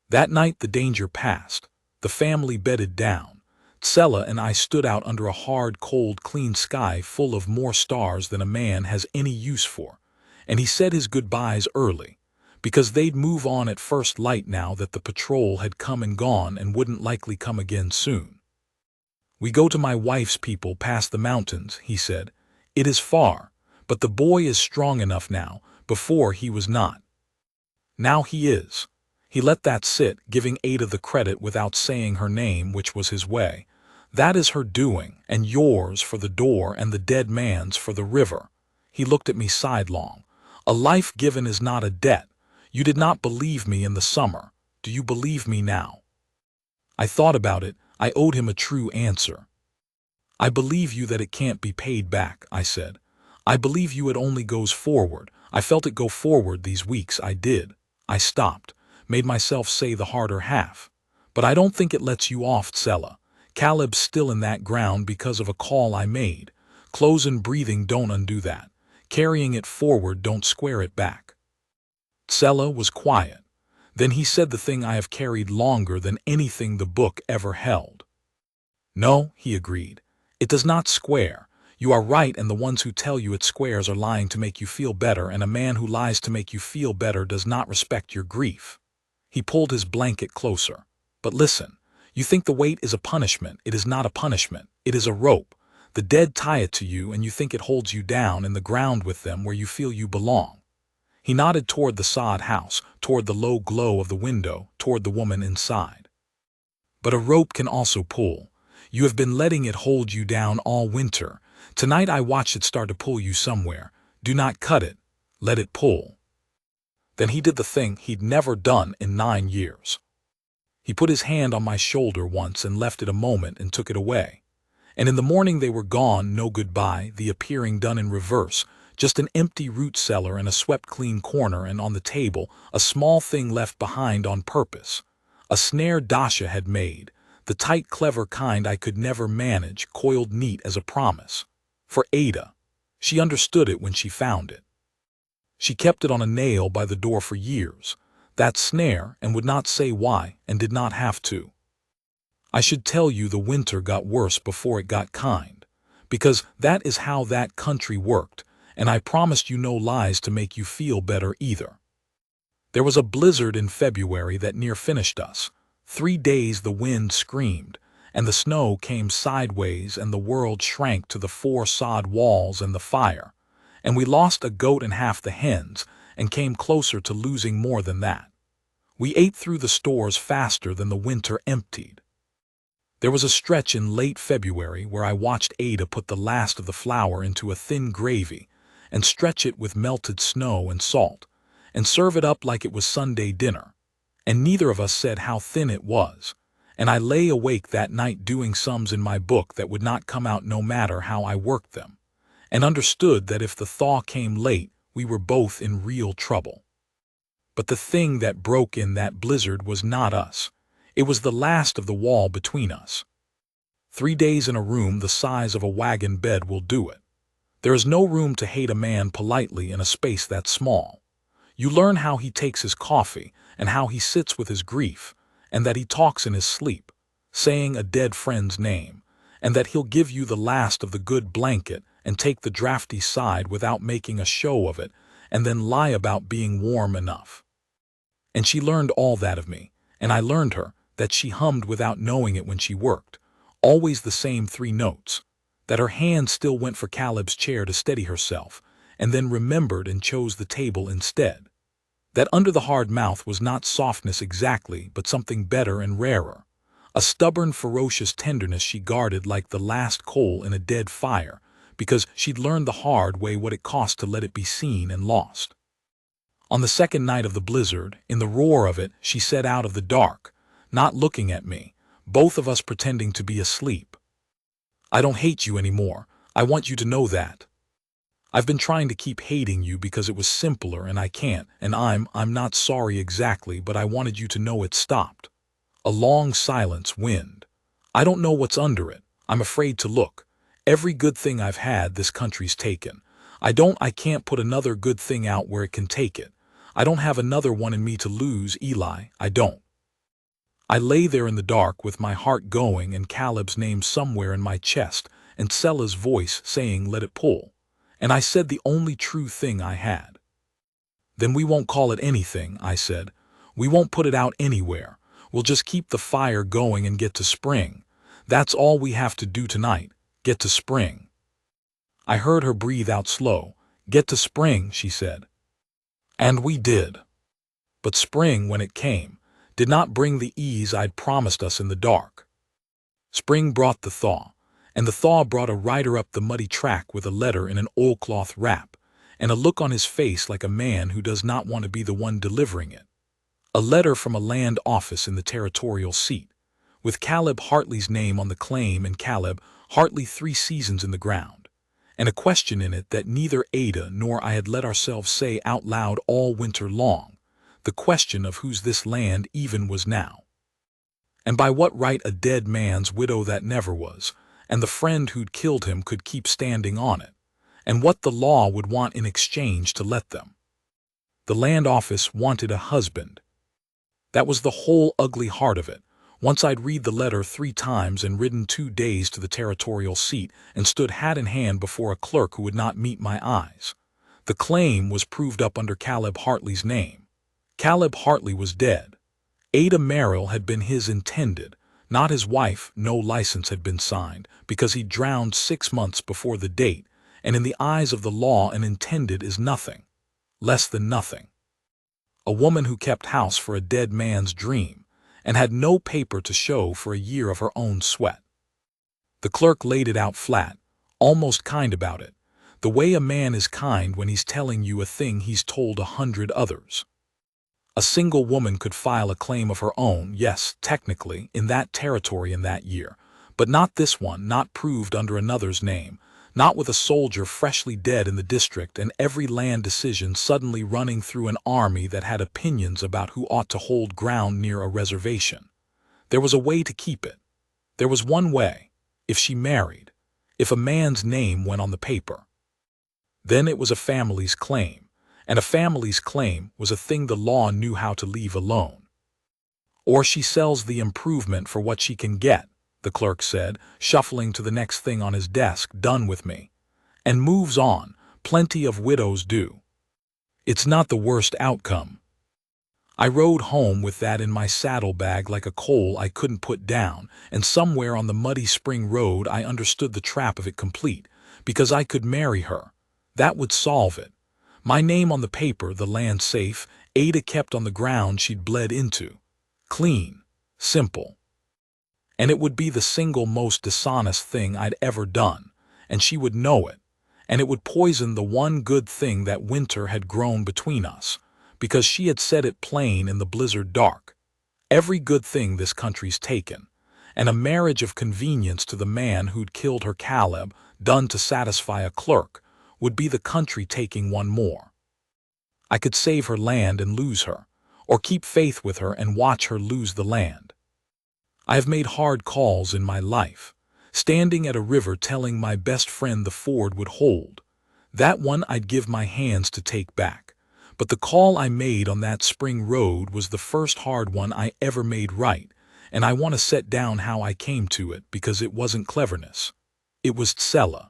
That night the danger passed. The family bedded down. Tsella and I stood out under a hard, cold, clean sky full of more stars than a man has any use for, and he said his goodbyes early, because they'd move on at first light now that the patrol had come and gone and wouldn't likely come again soon. "We go to my wife's people past the mountains," he said. "It is far, but the boy is strong enough now. Before he was not. Now he is." He let that sit, giving Ada the credit without saying her name, which was his way. "That is her doing, and yours for the door and the dead man's for the river." He looked at me sidelong. "A life given is not a debt. You did not believe me in the summer. Do you believe me now?" I thought about it. I owed him a true answer. "I believe you that it can't be paid back," I said. "I believe you it only goes forward. I felt it go forward these weeks, I did." I stopped, made myself say the harder half. "But I don't think it lets you off, Tsella. Caleb's still in that ground because of a call I made. Closing breathing don't undo that. Carrying it forward don't square it back." Tsella was quiet. Then he said the thing I have carried longer than anything the book ever held. "No," he agreed. "It does not square. You are right, and the ones who tell you it squares are lying to make you feel better, and a man who lies to make you feel better does not respect your grief." He pulled his blanket closer. "But listen, you think the weight is a punishment. It is not a punishment. It is a rope. The dead tie it to you, and you think it holds you down in the ground with them where you feel you belong." He nodded toward the sod house, toward the low glow of the window, toward the woman inside. "But a rope can also pull. You have been letting it hold you down all winter. Tonight I watched it start to pull you somewhere. Do not cut it. Let it pull." Then he did the thing he'd never done in 9 years. He put his hand on my shoulder once and left it a moment and took it away. And in the morning they were gone, no goodbye, the appearing done in reverse, just an empty root cellar and a swept-clean corner, and on the table a small thing left behind on purpose. A snare Dasha had made, the tight, clever kind I could never manage, coiled neat as a promise. For Ada. She understood it when she found it. She kept it on a nail by the door for years, that snare, and would not say why, and did not have to. I should tell you the winter got worse before it got kind, because that is how that country worked, and I promised you no lies to make you feel better either. There was a blizzard in February that near finished us. 3 days the wind screamed, and the snow came sideways, and the world shrank to the 4 sod walls and the fire, and we lost a goat and half the hens, and came closer to losing more than that. We ate through the stores faster than the winter emptied. There was a stretch in late February where I watched Ada put the last of the flour into a thin gravy and stretch it with melted snow and salt, and serve it up like it was Sunday dinner, and neither of us said how thin it was, and I lay awake that night doing sums in my book that would not come out no matter how I worked them, and understood that if the thaw came late, we were both in real trouble. But the thing that broke in that blizzard was not us. It was the last of the wall between us. 3 days in a room the size of a wagon bed will do it. There is no room to hate a man politely in a space that small. You learn how he takes his coffee, and how he sits with his grief, and that he talks in his sleep, saying a dead friend's name, and that he'll give you the last of the good blanket and take the drafty side without making a show of it, and then lie about being warm enough. And she learned all that of me, and I learned her, that she hummed without knowing it when she worked, always the same 3 notes, that her hand still went for Caleb's chair to steady herself, and then remembered and chose the table instead. That under the hard mouth was not softness exactly, but something better and rarer, a stubborn, ferocious tenderness she guarded like the last coal in a dead fire, because she'd learned the hard way what it cost to let it be seen and lost. On the second night of the blizzard, in the roar of it, she said out of the dark, not looking at me, both of us pretending to be asleep, "I don't hate you anymore. I want you to know that. I've been trying to keep hating you because it was simpler and I can't, and I'm not sorry exactly, but I wanted you to know it stopped. A long silence wind. I don't know what's under it. I'm afraid to look. Every good thing I've had, this country's taken. I can't put another good thing out where it can take it. I don't have another one in me to lose, Eli, I don't. I lay there in the dark with my heart going and Caleb's name somewhere in my chest and Sella's voice saying, let it pull. And I said the only true thing I had. Then we won't call it anything, I said. We won't put it out anywhere. We'll just keep the fire going and get to spring. That's all we have to do tonight, get to spring. I heard her breathe out slow. Get to spring, she said. And we did. But spring, when it came, did not bring the ease I'd promised us in the dark. Spring brought the thaw, and the thaw brought a rider up the muddy track with a letter in an oilcloth wrap, and a look on his face like a man who does not want to be the one delivering it. A letter from a land office in the territorial seat, with Caleb Hartley's name on the claim and Caleb Hartley 3 seasons in the ground, and a question in it that neither Ada nor I had let ourselves say out loud all winter long, the question of whose this land even was now. And by what right a dead man's widow that never was, and the friend who'd killed him could keep standing on it, and what the law would want in exchange to let them. The land office wanted a husband. That was the whole ugly heart of it. Once I'd read the letter 3 times and ridden 2 days to the territorial seat and stood hat in hand before a clerk who would not meet my eyes. The claim was proved up under Caleb Hartley's name. Caleb Hartley was dead. Ada Merrill had been his intended, not his wife. No license had been signed because he drowned 6 months before the date, and in the eyes of the law an intended is nothing, less than nothing. A woman who kept house for a dead man's dream and had no paper to show for a year of her own sweat. The clerk laid it out flat, almost kind about it, the way a man is kind when he's telling you a thing he's told 100 others. A single woman could file a claim of her own, yes, technically, in that territory in that year, but not this one, not proved under another's name, not with a soldier freshly dead in the district and every land decision suddenly running through an army that had opinions about who ought to hold ground near a reservation. There was a way to keep it. There was one way, if she married, if a man's name went on the paper. Then it was a family's claim, and a family's claim was a thing the law knew how to leave alone. Or she sells the improvement for what she can get, the clerk said, shuffling to the next thing on his desk, done with me, and moves on. Plenty of widows do. It's not the worst outcome. I rode home with that in my saddlebag like a coal I couldn't put down, and somewhere on the muddy spring road I understood the trap of it complete, because I could marry her. That would solve it. My name on the paper, the land safe, Ada kept on the ground she'd bled into. Clean, simple. And it would be the single most dishonest thing I'd ever done, and she would know it, and it would poison the one good thing that winter had grown between us, because she had said it plain in the blizzard dark. Every good thing this country's taken, and a marriage of convenience to the man who'd killed her Caleb, done to satisfy a clerk, would be the country taking one more. I could save her land and lose her, or keep faith with her and watch her lose the land. I have made hard calls in my life, standing at a river telling my best friend the ford would hold. That one I'd give my hands to take back. But the call I made on that spring road was the first hard one I ever made right, and I want to set down how I came to it because it wasn't cleverness. It was Tsella.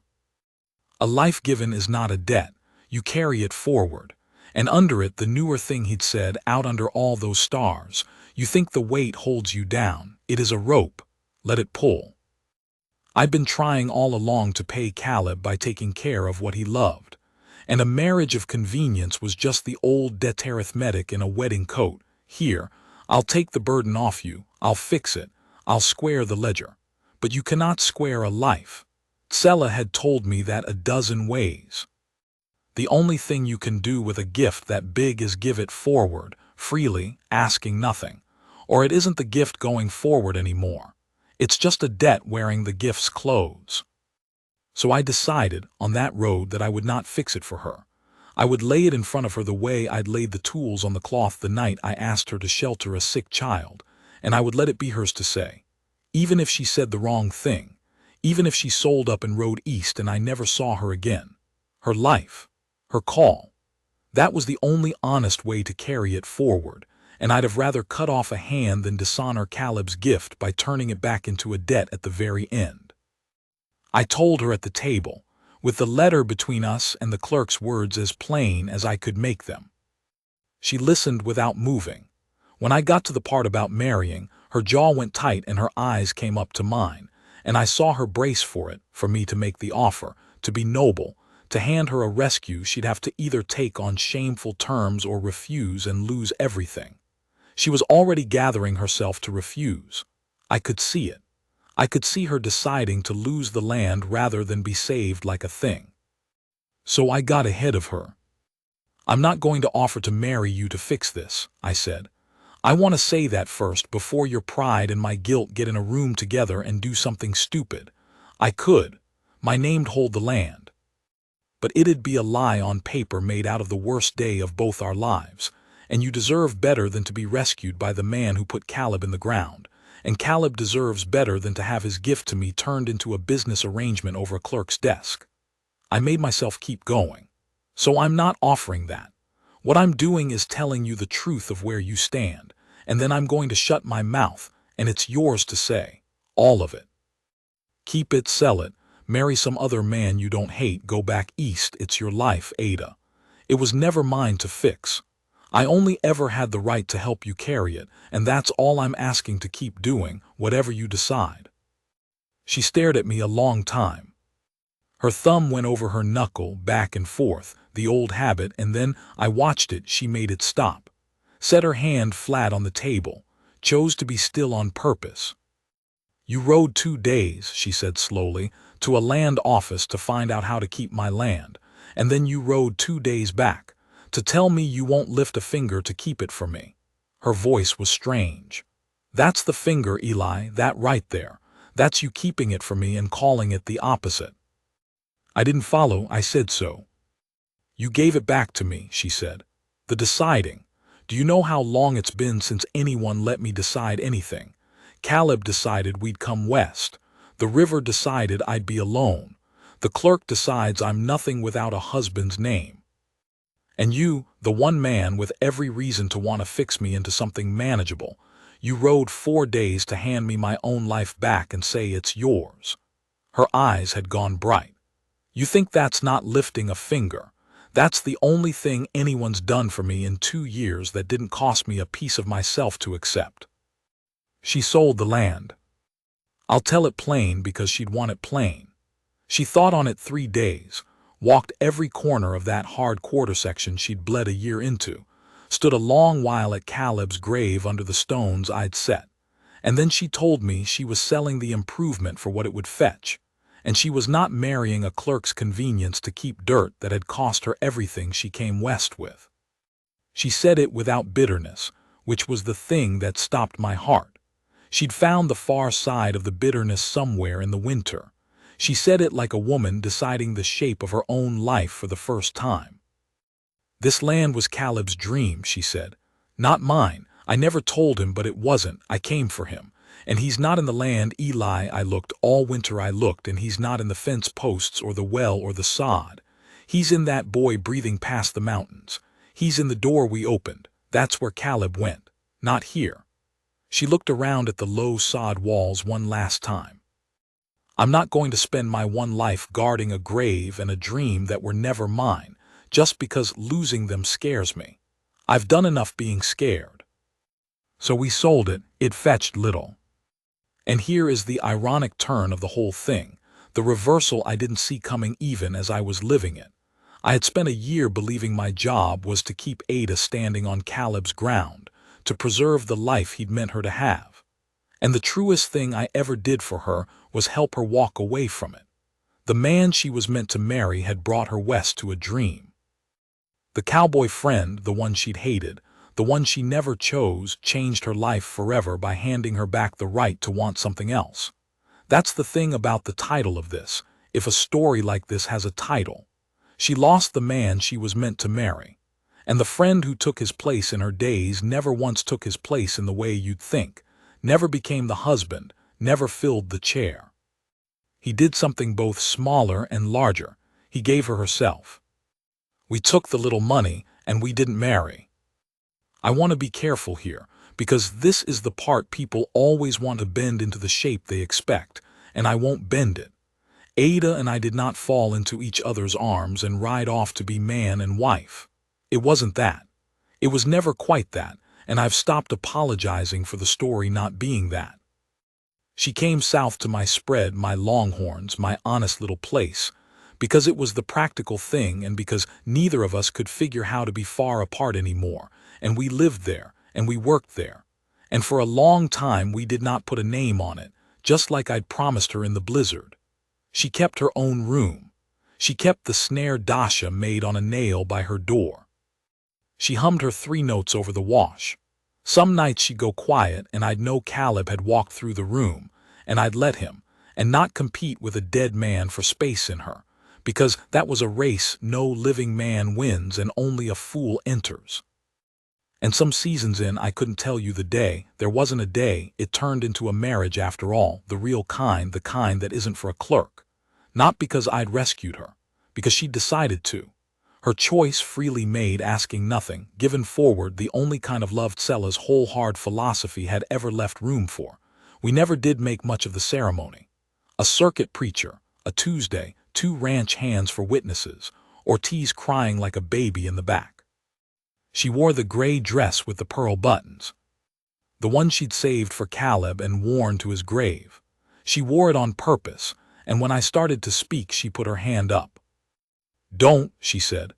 A life given is not a debt, you carry it forward, and under it the newer thing he'd said, out under all those stars, you think the weight holds you down. It is a rope. Let it pull. I'd been trying all along to pay Caleb by taking care of what he loved, and a marriage of convenience was just the old debt arithmetic in a wedding coat. Here, I'll take the burden off you, I'll fix it, I'll square the ledger. But you cannot square a life. Tsella had told me that a dozen ways. The only thing you can do with a gift that big is give it forward, freely, asking nothing. Or it isn't the gift going forward anymore. It's just a debt wearing the gift's clothes. So I decided, on that road, that I would not fix it for her. I would lay it in front of her the way I'd laid the tools on the cloth the night I asked her to shelter a sick child, and I would let it be hers to say. Even if she said the wrong thing, even if she sold up and rode east and I never saw her again. Her life, her call, that was the only honest way to carry it forward, and I'd have rather cut off a hand than dishonor Caleb's gift by turning it back into a debt at the very end. I told her at the table, with the letter between us and the clerk's words as plain as I could make them. She listened without moving. When I got to the part about marrying, her jaw went tight and her eyes came up to mine, and I saw her brace for it, for me to make the offer, to be noble, to hand her a rescue she'd have to either take on shameful terms or refuse and lose everything. She was already gathering herself to refuse. I could see it. I could see her deciding to lose the land rather than be saved like a thing. So I got ahead of her. "I'm not going to offer to marry you to fix this," I said. "I want to say that first before your pride and my guilt get in a room together and do something stupid. I could. My name'd hold the land. But it'd be a lie on paper made out of the worst day of both our lives, and you deserve better than to be rescued by the man who put Caleb in the ground, and Caleb deserves better than to have his gift to me turned into a business arrangement over a clerk's desk." I made myself keep going. "So I'm not offering that. What I'm doing is telling you the truth of where you stand, and then I'm going to shut my mouth, and it's yours to say. All of it. Keep it, sell it, marry some other man you don't hate, go back east, it's your life, Ada. It was never mine to fix. I only ever had the right to help you carry it, and that's all I'm asking to keep doing, whatever you decide." She stared at me a long time. Her thumb went over her knuckle, back and forth, the old habit, and then I watched it. She made it stop, set her hand flat on the table, chose to be still on purpose. "You rode 2 days," she said slowly, "to a land office to find out how to keep my land, and then you rode 2 days back, to tell me you won't lift a finger to keep it for me." Her voice was strange. "That's the finger, Eli, that right there. That's you keeping it for me and calling it the opposite." I didn't follow. I said so. "You gave it back to me," she said. "The deciding. Do you know how long it's been since anyone let me decide anything? Caleb decided we'd come west. The river decided I'd be alone. The clerk decides I'm nothing without a husband's name. And you, the one man with every reason to want to fix me into something manageable, you rode 4 days to hand me my own life back and say it's yours." Her eyes had gone bright. "You think that's not lifting a finger? That's the only thing anyone's done for me in 2 years that didn't cost me a piece of myself to accept." She sold the land. I'll tell it plain because she'd want it plain. She thought on it 3 days, walked every corner of that hard quarter section she'd bled a year into, stood a long while at Caleb's grave under the stones I'd set, and then she told me she was selling the improvement for what it would fetch, and she was not marrying a clerk's convenience to keep dirt that had cost her everything she came west with. She said it without bitterness, which was the thing that stopped my heart. She'd found the far side of the bitterness somewhere in the winter. She said it like a woman deciding the shape of her own life for the first time. "This land was Caleb's dream," she said. "Not mine. I never told him, but it wasn't. I came for him. And he's not in the land, Eli. I looked, all winter I looked, and he's not in the fence posts or the well or the sod. He's in that boy breathing past the mountains. He's in the door we opened. That's where Caleb went. Not here." She looked around at the low sod walls one last time. "I'm not going to spend my one life guarding a grave and a dream that were never mine, just because losing them scares me. I've done enough being scared." So we sold it. It fetched little. And here is the ironic turn of the whole thing, the reversal I didn't see coming even as I was living it. I had spent a year believing my job was to keep Ada standing on Caleb's ground, to preserve the life he'd meant her to have. And the truest thing I ever did for her was help her walk away from it. The man she was meant to marry had brought her west to a dream. The cowboy friend, the one she'd hated, the one she never chose, changed her life forever by handing her back the right to want something else. That's the thing about the title of this. if a story like this has a title. She lost the man she was meant to marry. And the friend who took his place in her days never once took his place in the way you'd think, never became the husband, never filled the chair. He did something both smaller and larger. He gave her herself. We took the little money, and we didn't marry. I want to be careful here, because this is the part people always want to bend into the shape they expect, and I won't bend it. Ada and I did not fall into each other's arms and ride off to be man and wife. It wasn't that. It was never quite that, and I've stopped apologizing for the story not being that. She came south to my spread, my Longhorns, my honest little place, because it was the practical thing and because neither of us could figure how to be far apart anymore, and we lived there, and we worked there. And for a long time we did not put a name on it, just like I'd promised her in the blizzard. She kept her own room. She kept the snare dasha made on a nail by her door. She hummed her 3 notes over the wash. Some nights she'd go quiet and I'd know Caleb had walked through the room, and I'd let him, and not compete with a dead man for space in her, because that was a race no living man wins and only a fool enters. And some seasons in, I couldn't tell you the day, there wasn't a day, it turned into a marriage after all, the real kind, the kind that isn't for a clerk. Not because I'd rescued her, because she'd decided to. Her choice freely made, asking nothing, given forward, the only kind of love Tsella's whole hard philosophy had ever left room for. We never did make much of the ceremony. A circuit preacher, a Tuesday, 2 ranch hands for witnesses, Ortiz crying like a baby in the back. She wore the gray dress with the pearl buttons, the one she'd saved for Caleb and worn to his grave. She wore it on purpose, and when I started to speak she put her hand up. "Don't," she said.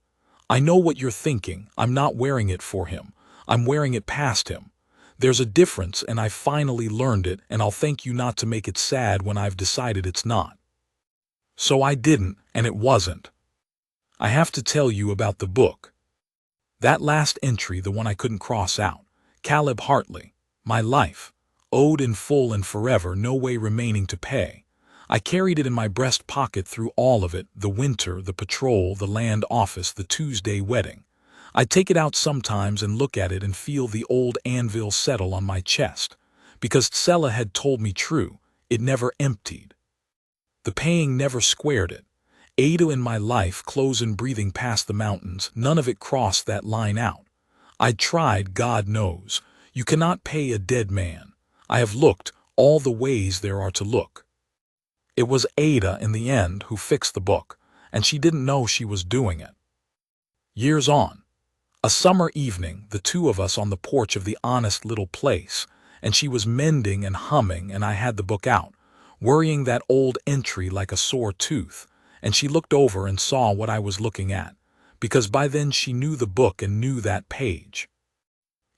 "I know what you're thinking. I'm not wearing it for him. I'm wearing it past him. There's a difference, and I finally learned it, and I'll thank you not to make it sad when I've decided it's not." So I didn't, and it wasn't. I have to tell you about the book. That last entry, the one I couldn't cross out. Caleb Hartley. My life. Owed in full and forever, no way remaining to pay. I carried it in my breast pocket through all of it, the winter, the patrol, the land office, the Tuesday wedding. I'd take it out sometimes and look at it and feel the old anvil settle on my chest. Because Tsella had told me true, it never emptied. The paying never squared it. Ada in my life, close and breathing past the mountains, none of it crossed that line out. I'd tried, God knows. You cannot pay a dead man. I have looked all the ways there are to look. It was Ada, in the end, who fixed the book, and she didn't know she was doing it. Years on. A summer evening, the 2 of us on the porch of the honest little place, and she was mending and humming, and I had the book out, worrying that old entry like a sore tooth, and she looked over and saw what I was looking at, because by then she knew the book and knew that page.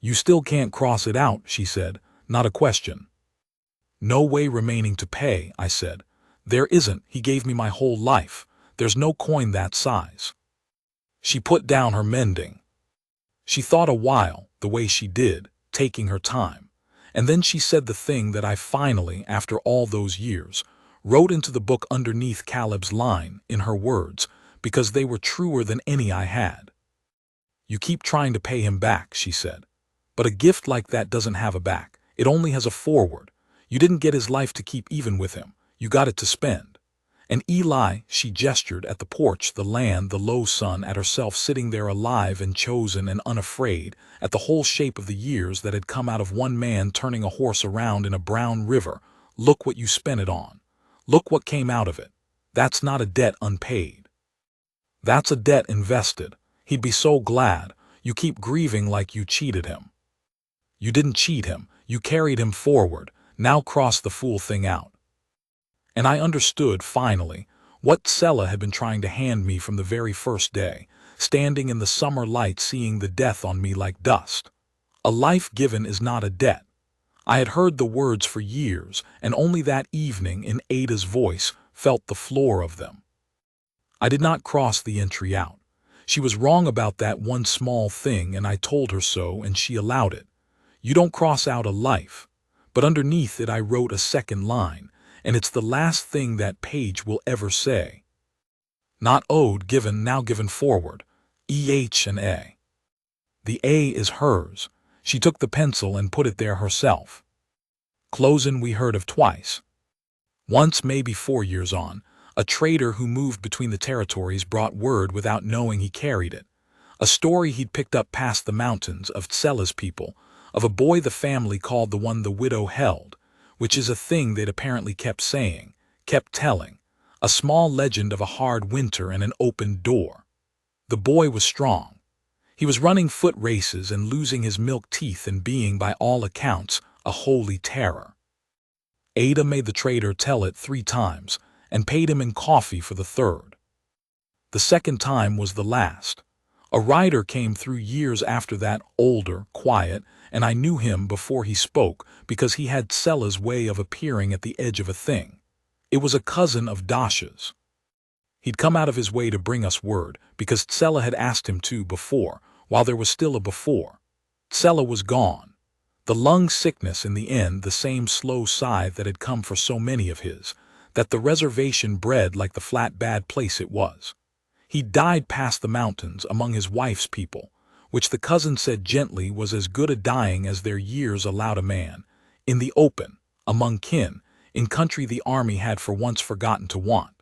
"You still can't cross it out," she said, not a question. "No way remaining to pay," I said. "There isn't. He gave me my whole life. There's no coin that size." She put down her mending. She thought a while, the way she did, taking her time, and then she said the thing that I finally, after all those years, wrote into the book underneath Caleb's line, in her words, because they were truer than any I had. "You keep trying to pay him back," she said. "But a gift like that doesn't have a back. It only has a forward. You didn't get his life to keep even with him. You got it to spend." And Eli, she gestured at the porch, the land, the low sun, at herself sitting there alive and chosen and unafraid, at the whole shape of the years that had come out of one man turning a horse around in a brown river. "Look what you spent it on. Look what came out of it. That's not a debt unpaid. That's a debt invested. He'd be so glad. You keep grieving like you cheated him. You didn't cheat him. You carried him forward. Now cross the fool thing out." And I understood, finally, what Tsella had been trying to hand me from the very first day, standing in the summer light seeing the death on me like dust. A life given is not a debt. I had heard the words for years, and only that evening, in Ada's voice, felt the floor of them. I did not cross the entry out. She was wrong about that one small thing, and I told her so, and she allowed it. You don't cross out a life. But underneath it I wrote a second line, and it's the last thing that page will ever say. Not owed, given, now given forward. EH and A. The A is hers. She took the pencil and put it there herself. Closin' we heard of twice. Once, maybe 4 years on, a trader who moved between the territories brought word without knowing he carried it. A story he'd picked up past the mountains of Tsella's people, of a boy the family called the one the widow held, which is a thing they'd apparently kept saying, kept telling. A small legend of a hard winter and an open door. The boy was strong. He was running foot races and losing his milk teeth and being, by all accounts, a holy terror. Ada made the trader tell it 3 times and paid him in coffee for the 3rd. The 2nd time was the last. A rider came through years after that, older, quiet, and I knew him before he spoke because he had Tsella's way of appearing at the edge of a thing. It was a cousin of Dasha's. He'd come out of his way to bring us word because Tsella had asked him to before, while there was still a before. Tsella was gone. The lung sickness, in the end the same slow sigh that had come for so many of his, that the reservation bred like the flat bad place it was. He died past the mountains among his wife's people, which the cousin said gently was as good a dying as their years allowed a man, in the open, among kin, in country the army had for once forgotten to want.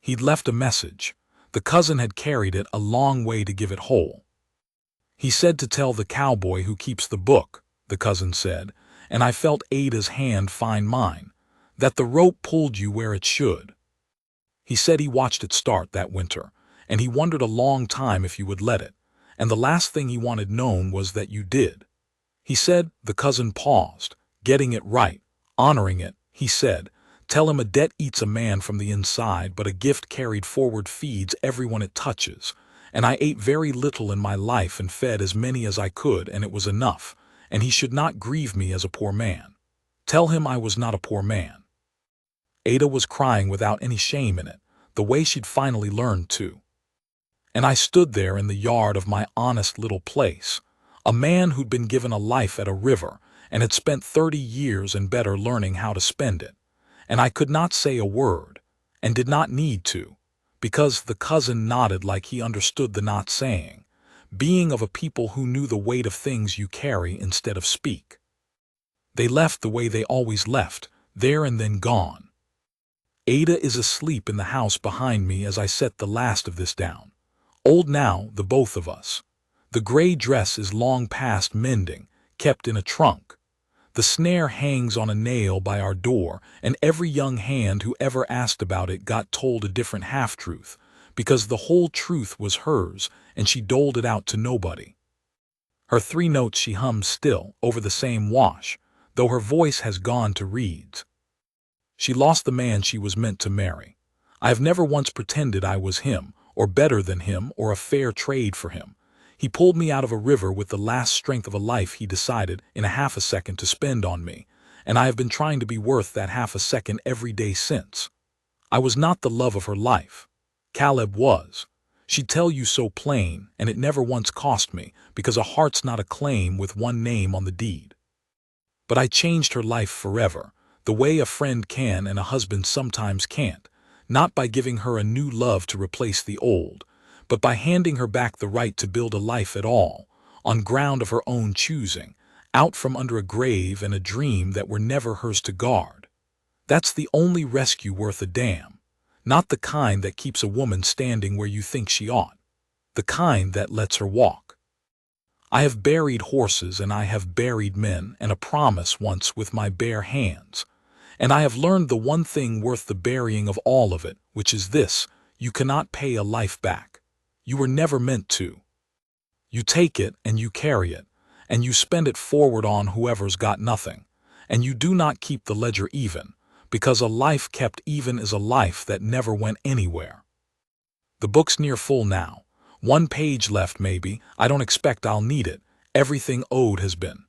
He'd left a message. The cousin had carried it a long way to give it whole. He said to tell the cowboy who keeps the book, the cousin said, and I felt Ada's hand find mine, that the rope pulled you where it should. He said he watched it start that winter, and he wondered a long time if you would let it, and the last thing he wanted known was that you did. He said, the cousin paused, getting it right, honoring it, he said, tell him a debt eats a man from the inside, but a gift carried forward feeds everyone it touches, and I ate very little in my life and fed as many as I could, and it was enough, and he should not grieve me as a poor man. Tell him I was not a poor man. Ada was crying without any shame in it, the way she'd finally learned to. And I stood there in the yard of my honest little place, a man who'd been given a life at a river and had spent 30 years and better learning how to spend it. And I could not say a word, and did not need to, because the cousin nodded like he understood the not saying, being of a people who knew the weight of things you carry instead of speak. They left the way they always left, there and then gone. Ada is asleep in the house behind me as I set the last of this down. Old now, the both of us. The gray dress is long past mending, kept in a trunk. The snare hangs on a nail by our door, and every young hand who ever asked about it got told a different half-truth, because the whole truth was hers, and she doled it out to nobody. Her 3 notes she hums still, over the same wash, though her voice has gone to reeds. She lost the man she was meant to marry. I have never once pretended I was him, or better than him, or a fair trade for him. He pulled me out of a river with the last strength of a life he decided, in a half a second, to spend on me, and I have been trying to be worth that half a second every day since. I was not the love of her life. Caleb was. She'd tell you so plain, and it never once cost me, because a heart's not a claim with one name on the deed. But I changed her life forever, the way a friend can and a husband sometimes can't, not by giving her a new love to replace the old, but by handing her back the right to build a life at all, on ground of her own choosing, out from under a grave and a dream that were never hers to guard. That's the only rescue worth a damn, not the kind that keeps a woman standing where you think she ought, the kind that lets her walk. I have buried horses and I have buried men and a promise once with my bare hands, and I have learned the one thing worth the burying of all of it, which is this: you cannot pay a life back. You were never meant to. You take it and you carry it, and you spend it forward on whoever's got nothing, and you do not keep the ledger even, because a life kept even is a life that never went anywhere. The book's near full now. 1 page left maybe. I don't expect I'll need it. Everything owed has been.